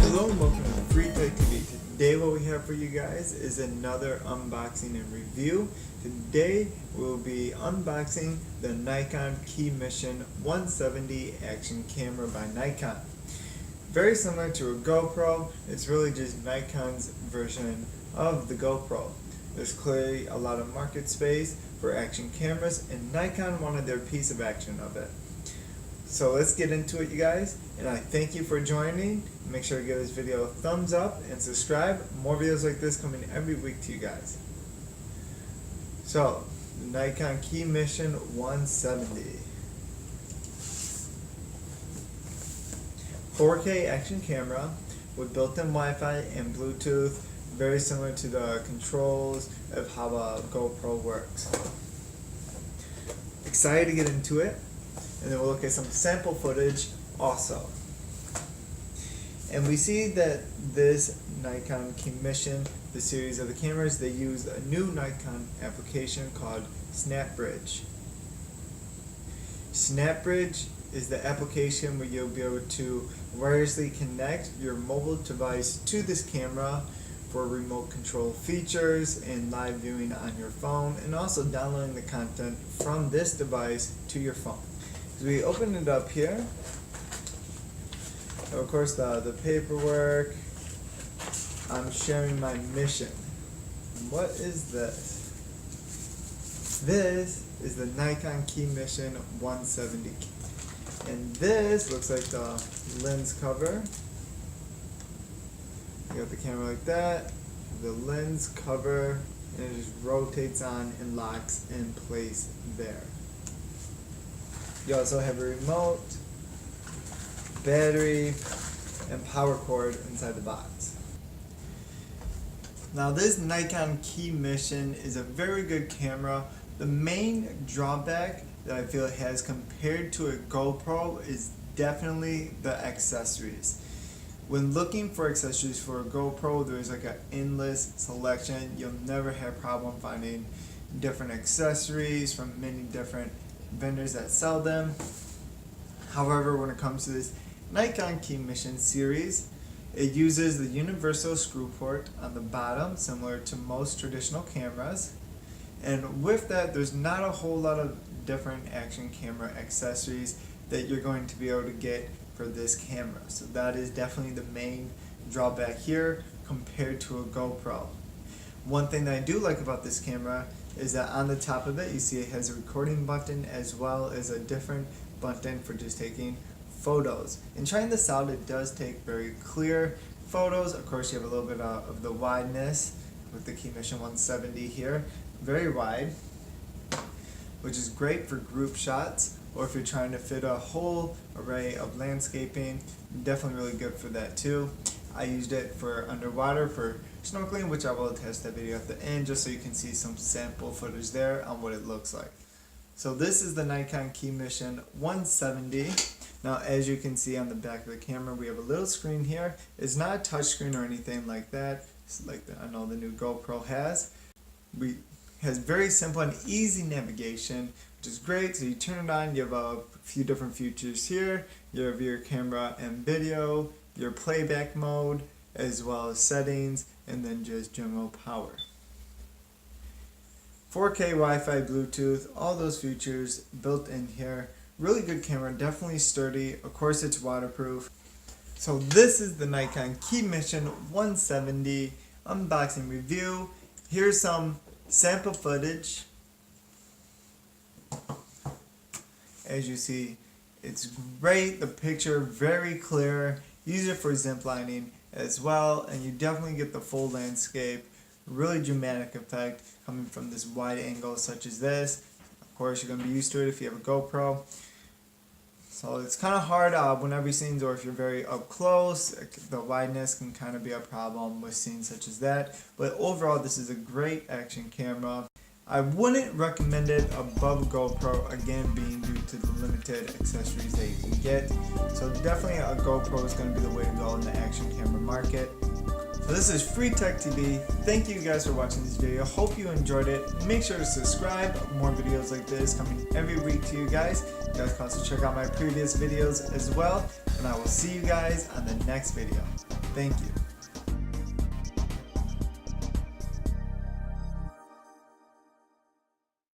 Hello and welcome to FreeTechTV. Today what we have for you guys is another unboxing and review. Today we'll be unboxing the Nikon Keymission 170 action camera by Nikon. Very similar to a GoPro, it's really just Nikon's version of the GoPro. There's clearly a lot of market space for action cameras and Nikon wanted their piece of action of it. So let's get into it, you guys, and I thank you for joining. Make sure to give this video a thumbs up and subscribe. More videos like this coming every week to you guys. So, the Nikon Keymission 170. 4K action camera with built-in Wi-Fi and Bluetooth, very similar to the controls of how a GoPro works. Excited to get into it. And then we'll look at some sample footage also. And we see that this Nikon Keymission, the series of the cameras, they use a new Nikon application called SnapBridge. SnapBridge is the application where you'll be able to wirelessly connect your mobile device to this camera for remote control features and live viewing on your phone, and also downloading the content from this device to your phone. So we open it up here. So of course the paperwork. I'm sharing my mission. What is this? This is the Nikon Keymission 170. And this looks like the lens cover. You got the camera like that, the lens cover, and it just rotates on and locks in place there. You also have a remote, battery, and power cord inside the box. Now this Nikon Keymission is a very good camera. The main drawback that I feel it has compared to a GoPro is definitely the accessories. When looking for accessories for a GoPro, there's like an endless selection. You'll never have a problem finding different accessories from many different vendors that sell them. However, when it comes to this Nikon Keymission series, it uses the universal screw port on the bottom, similar to most traditional cameras. And with that, there's not a whole lot of different action camera accessories that you're going to be able to get for this camera. So that is definitely the main drawback here compared to a GoPro. One thing that I do like about this camera is that on the top of it you see it has a recording button as well as a different button for just taking photos. And trying this out, it does take very clear photos. Of course you have a little bit of the wideness with the Keymission 170 here, very wide, which is great for group shots, or if you're trying to fit a whole array of landscaping, definitely really good for that too. I used it for underwater for snorkeling, which I will attach that video at the end just so you can see some sample footage there on what it looks like. So this is the Nikon Keymission 170. Now as you can see on the back of the camera, we have a little screen here. It's not a touch screen or anything like that. It's like I know the new GoPro has. It has very simple and easy navigation, which is great. So you turn it on, you have a few different features here. You have your camera and video, your playback mode, as well as settings, and then just general power. 4K Wi-Fi, Bluetooth, all those features built in here. Really good camera, definitely sturdy. Of course it's waterproof. So this is the Nikon Keymission 170 unboxing review. Here's some sample footage. As you see, it's great. The picture very clear. Use it for ziplining as well, and you definitely get the full landscape. Really dramatic effect coming from this wide angle such as this. Of course, you're going to be used to it if you have a GoPro. So it's kind of hard whenever scenes, or if you're very up close, the wideness can kind of be a problem with scenes such as that. But overall, this is a great action camera. I wouldn't recommend it above GoPro, again being due to the limited accessories that you can get. So definitely a GoPro is going to be the way to go in the action camera market. So this is FreeTechTV. Thank you guys for watching this video. Hope you enjoyed it. Make sure to subscribe. More videos like this coming every week to you guys. You guys can also check out my previous videos as well. And I will see you guys on the next video. Thank you.